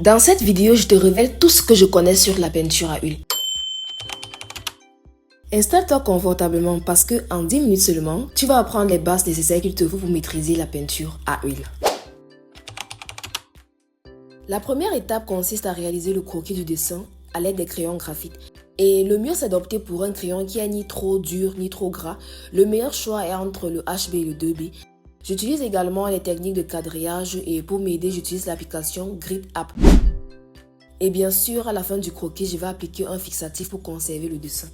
Dans cette vidéo, je te révèle tout ce que je connais sur la peinture à huile. Installe-toi confortablement parce que en 10 minutes seulement, tu vas apprendre les bases nécessaires qu'il te faut pour maîtriser la peinture à huile. La première étape consiste à réaliser le croquis du dessin à l'aide des crayons graphites. Et le mieux, c'est d'opter pour un crayon qui est ni trop dur ni trop gras. Le meilleur choix est entre le HB et le 2B. J'utilise également les techniques de quadrillage et pour m'aider, j'utilise l'application Grid App. Et bien sûr, à la fin du croquis, je vais appliquer un fixatif pour conserver le dessin.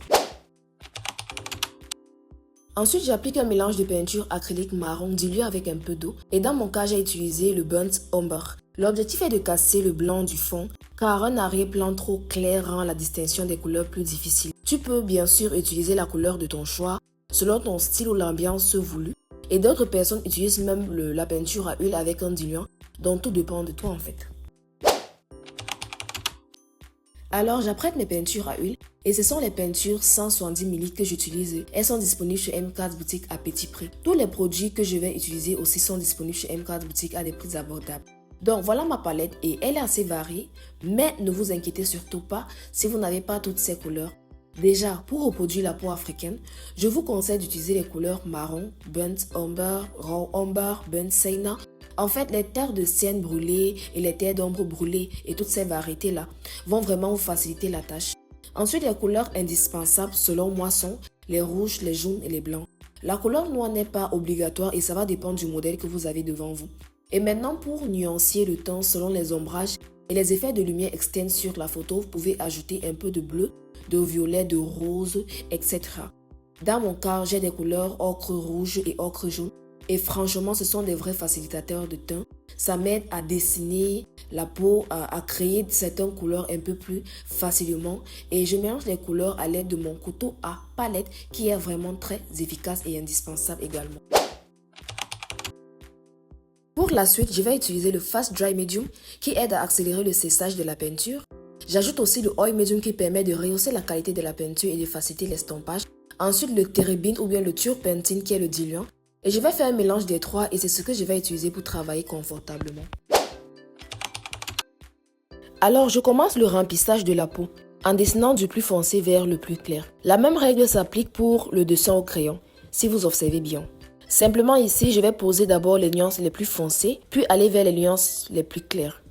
Ensuite, j'applique un mélange de peinture acrylique marron dilué avec un peu d'eau. Et dans mon cas, j'ai utilisé le Burnt Umber. L'objectif est de casser le blanc du fond, car un arrière-plan trop clair rend la distinction des couleurs plus difficile. Tu peux bien sûr utiliser la couleur de ton choix, selon ton style ou l'ambiance voulue. Et d'autres personnes utilisent même la peinture à huile avec un diluant, donc tout dépend de toi en fait. Alors j'apprête mes peintures à huile et ce sont les peintures 170 ml que j'utilise. Elles sont disponibles chez M4 Boutique à petit prix. Tous les produits que je vais utiliser aussi sont disponibles chez M4 Boutique à des prix abordables. Donc voilà ma palette et elle est assez variée, mais ne vous inquiétez surtout pas si vous n'avez pas toutes ces couleurs. Déjà, pour reproduire la peau africaine, je vous conseille d'utiliser les couleurs marron, burnt umber, raw umber, burnt sienna. En fait, les terres de sienne brûlées et les terres d'ombre brûlées et toutes ces variétés-là vont vraiment vous faciliter la tâche. Ensuite, les couleurs indispensables selon moi sont les rouges, les jaunes et les blancs. La couleur noire n'est pas obligatoire et ça va dépendre du modèle que vous avez devant vous. Et maintenant, pour nuancer le ton selon les ombrages et les effets de lumière externe sur la photo, vous pouvez ajouter un peu de bleu, de violet, de rose, etc. Dans mon cas, j'ai des couleurs ocre rouge et ocre jaune. Et franchement, ce sont des vrais facilitateurs de teint. Ça m'aide à dessiner la peau, à créer certaines couleurs un peu plus facilement. Et je mélange les couleurs à l'aide de mon couteau à palette qui est vraiment très efficace et indispensable également. Pour la suite, je vais utiliser le Fast Dry Medium qui aide à accélérer le séchage de la peinture. J'ajoute aussi le Oil Medium qui permet de rehausser la qualité de la peinture et de faciliter l'estompage. Ensuite, le Terebinth ou bien le Turpentine qui est le diluant. Et je vais faire un mélange des trois et c'est ce que je vais utiliser pour travailler confortablement. Alors, je commence le remplissage de la peau en dessinant du plus foncé vers le plus clair. La même règle s'applique pour le dessin au crayon, si vous observez bien. Simplement ici, je vais poser d'abord les nuances les plus foncées, puis aller vers les nuances les plus claires.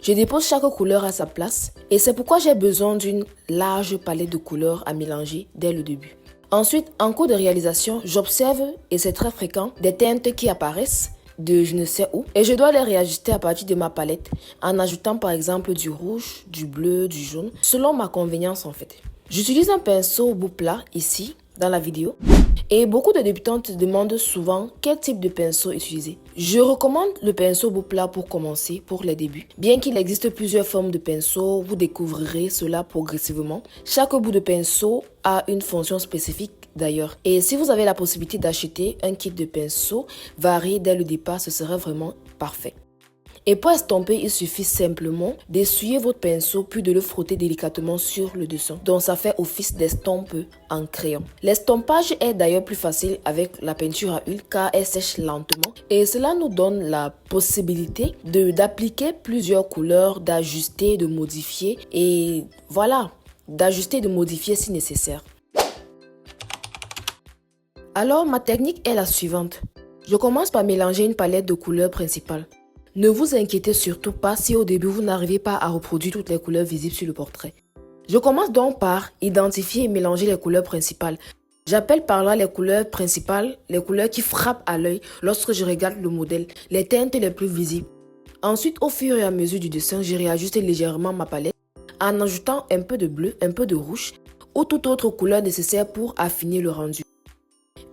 Je dépose chaque couleur à sa place et c'est pourquoi j'ai besoin d'une large palette de couleurs à mélanger dès le début. Ensuite, en cours de réalisation, j'observe, et c'est très fréquent, des teintes qui apparaissent de je ne sais où et je dois les réajuster à partir de ma palette en ajoutant par exemple du rouge, du bleu, du jaune, selon ma convenience en fait. J'utilise un pinceau bout plat ici dans la vidéo et beaucoup de débutantes demandent souvent quel type de pinceau utiliser. Je recommande le pinceau bout plat pour commencer, pour les débuts. Bien qu'il existe plusieurs formes de pinceau, vous découvrirez cela progressivement. Chaque bout de pinceau a une fonction spécifique d'ailleurs. Et si vous avez la possibilité d'acheter un kit de pinceau varié dès le départ, ce serait vraiment parfait. Et pour estomper, il suffit simplement d'essuyer votre pinceau puis de le frotter délicatement sur le dessin. Donc ça fait office d'estompe en crayon. L'estompage est d'ailleurs plus facile avec la peinture à huile car elle sèche lentement. Et cela nous donne la possibilité d'appliquer plusieurs couleurs, d'ajuster, de modifier et voilà, d'ajuster et de modifier si nécessaire. Alors ma technique est la suivante. Je commence par mélanger une palette de couleurs principales. Ne vous inquiétez surtout pas si au début vous n'arrivez pas à reproduire toutes les couleurs visibles sur le portrait. Je commence donc par identifier et mélanger les couleurs principales. J'appelle par là les couleurs principales, les couleurs qui frappent à l'œil lorsque je regarde le modèle, les teintes les plus visibles. Ensuite, au fur et à mesure du dessin, je réajuste légèrement ma palette en ajoutant un peu de bleu, un peu de rouge ou toute autre couleur nécessaire pour affiner le rendu.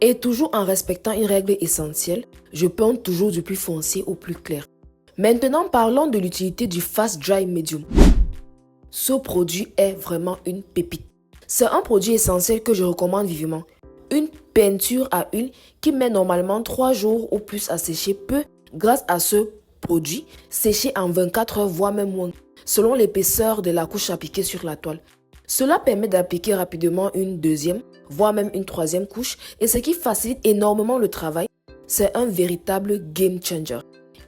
Et toujours en respectant une règle essentielle, je peins toujours du plus foncé au plus clair. Maintenant, parlons de l'utilité du Fast Dry Medium. Ce produit est vraiment une pépite. C'est un produit essentiel que je recommande vivement. Une peinture à huile qui met normalement 3 jours ou plus à sécher peut, grâce à ce produit, sécher en 24 heures voire même moins, selon l'épaisseur de la couche appliquée sur la toile. Cela permet d'appliquer rapidement une deuxième, voire même une troisième couche et ce qui facilite énormément le travail. C'est un véritable game changer.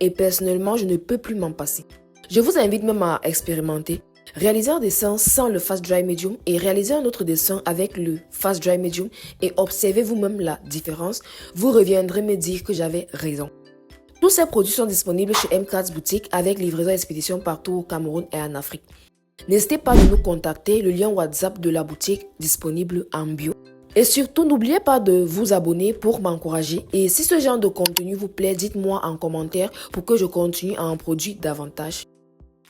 Et personnellement, je ne peux plus m'en passer. Je vous invite même à expérimenter. Réaliser un dessin sans le Fast Dry Medium et réaliser un autre dessin avec le Fast Dry Medium et observez vous-même la différence. Vous reviendrez me dire que j'avais raison. Tous ces produits sont disponibles chez M4 Boutique avec livraison et expédition partout au Cameroun et en Afrique. N'hésitez pas à nous contacter, le lien WhatsApp de la boutique disponible en bio. Et surtout, n'oubliez pas de vous abonner pour m'encourager. Et si ce genre de contenu vous plaît, dites-moi en commentaire pour que je continue à en produire davantage.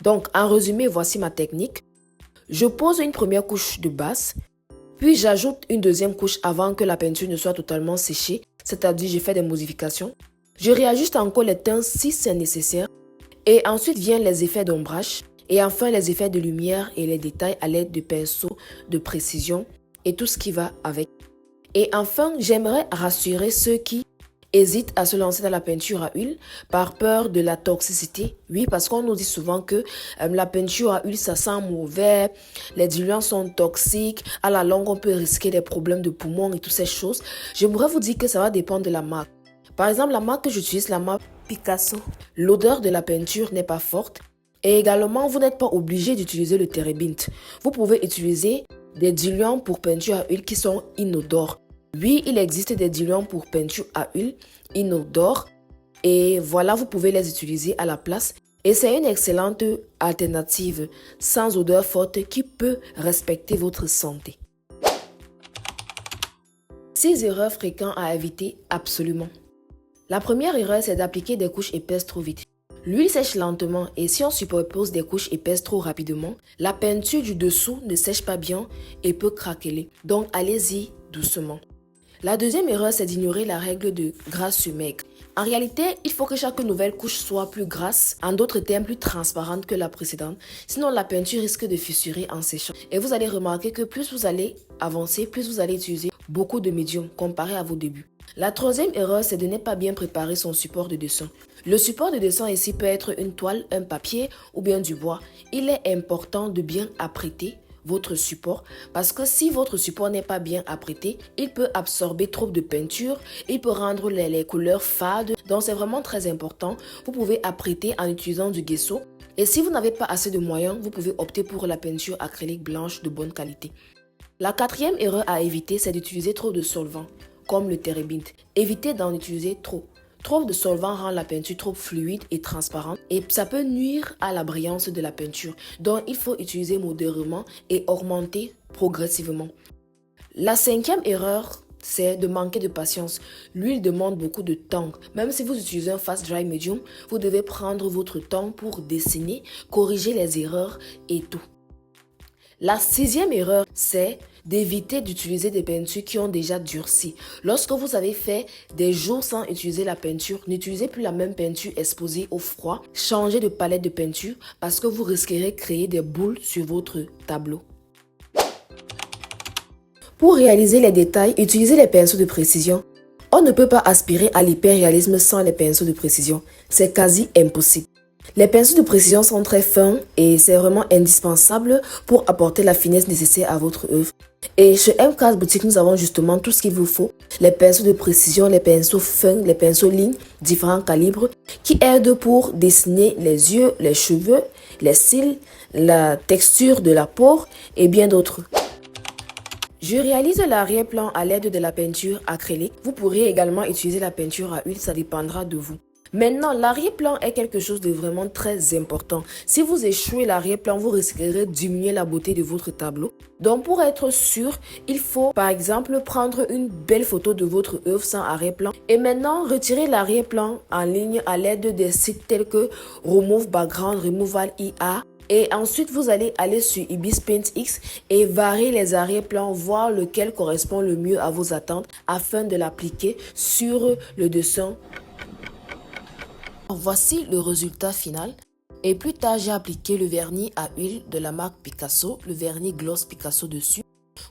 Donc, en résumé, voici ma technique. Je pose une première couche de base, puis j'ajoute une deuxième couche avant que la peinture ne soit totalement séchée, c'est-à-dire je fais des modifications. Je réajuste encore les teintes si c'est nécessaire. Et ensuite viennent les effets d'ombrage. Et enfin les effets de lumière et les détails à l'aide de pinceaux de précision et tout ce qui va avec. Et enfin, j'aimerais rassurer ceux qui hésitent à se lancer dans la peinture à huile par peur de la toxicité. Oui, parce qu'on nous dit souvent que la peinture à huile, ça sent mauvais, les diluants sont toxiques, à la longue, on peut risquer des problèmes de poumons et toutes ces choses. J'aimerais vous dire que ça va dépendre de la marque. Par exemple, la marque que j'utilise, la marque Picasso, l'odeur de la peinture n'est pas forte. Et également, vous n'êtes pas obligé d'utiliser le Terebint. Vous pouvez utiliser des diluants pour peinture à huile qui sont inodores. Oui, il existe des diluants pour peinture à huile inodores. Et voilà, vous pouvez les utiliser à la place. Et c'est une excellente alternative sans odeur forte qui peut respecter votre santé. 6 erreurs fréquentes à éviter absolument. La première erreur, c'est d'appliquer des couches épaisses trop vite. L'huile sèche lentement et si on superpose des couches épaisses trop rapidement, la peinture du dessous ne sèche pas bien et peut craqueler. Donc allez-y doucement. La deuxième erreur, c'est d'ignorer la règle de gras sur maigre. En réalité, il faut que chaque nouvelle couche soit plus grasse, en d'autres termes plus transparente que la précédente. Sinon, la peinture risque de fissurer en séchant. Et vous allez remarquer que plus vous allez avancer, plus vous allez utiliser beaucoup de médium comparé à vos débuts. La troisième erreur, c'est de ne pas bien préparer son support de dessin. Le support de dessin ici peut être une toile, un papier ou bien du bois. Il est important de bien apprêter votre support parce que si votre support n'est pas bien apprêté, il peut absorber trop de peinture, il peut rendre les couleurs fades. Donc c'est vraiment très important. Vous pouvez apprêter en utilisant du gesso. Et si vous n'avez pas assez de moyens, vous pouvez opter pour la peinture acrylique blanche de bonne qualité. La quatrième erreur à éviter, c'est d'utiliser trop de solvant, comme le Terebint. Évitez d'en utiliser trop. Trop de solvant rend la peinture trop fluide et transparente et ça peut nuire à la brillance de la peinture. Donc, il faut utiliser modérément et augmenter progressivement. La cinquième erreur, c'est de manquer de patience. L'huile demande beaucoup de temps. Même si vous utilisez un Fast Dry Medium, vous devez prendre votre temps pour dessiner, corriger les erreurs et tout. La sixième erreur, c'est d'éviter d'utiliser des peintures qui ont déjà durci. Lorsque vous avez fait des jours sans utiliser la peinture, n'utilisez plus la même peinture exposée au froid. Changez de palette de peinture parce que vous risquerez de créer des boules sur votre tableau. Pour réaliser les détails, utilisez les pinceaux de précision. On ne peut pas aspirer à l'hyperréalisme sans les pinceaux de précision. C'est quasi impossible. Les pinceaux de précision sont très fins et c'est vraiment indispensable pour apporter la finesse nécessaire à votre œuvre. Et chez M4 Boutique, nous avons justement tout ce qu'il vous faut. Les pinceaux de précision, les pinceaux fins, les pinceaux lignes, différents calibres qui aident pour dessiner les yeux, les cheveux, les cils, la texture de la peau et bien d'autres. Je réalise l'arrière-plan à l'aide de la peinture acrylique. Vous pourrez également utiliser la peinture à huile, ça dépendra de vous. Maintenant, l'arrière-plan est quelque chose de vraiment très important. Si vous échouez l'arrière-plan, vous risquerez de diminuer la beauté de votre tableau. Donc, pour être sûr, il faut par exemple prendre une belle photo de votre œuvre sans arrière-plan. Et maintenant, retirer l'arrière-plan en ligne à l'aide des sites tels que Remove Background, Removal IA. Et ensuite, vous allez aller sur Ibis Paint X et varier les arrière-plans, voir lequel correspond le mieux à vos attentes afin de l'appliquer sur le dessin. Voici le résultat final. Et plus tard, j'ai appliqué le vernis à huile de la marque Picasso, le vernis Gloss Picasso dessus,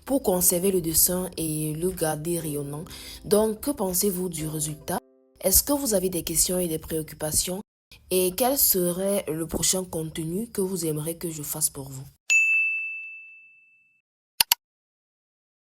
pour conserver le dessin et le garder rayonnant. Donc, que pensez-vous du résultat? Est-ce que vous avez des questions et des préoccupations? Et quel serait le prochain contenu que vous aimeriez que je fasse pour vous?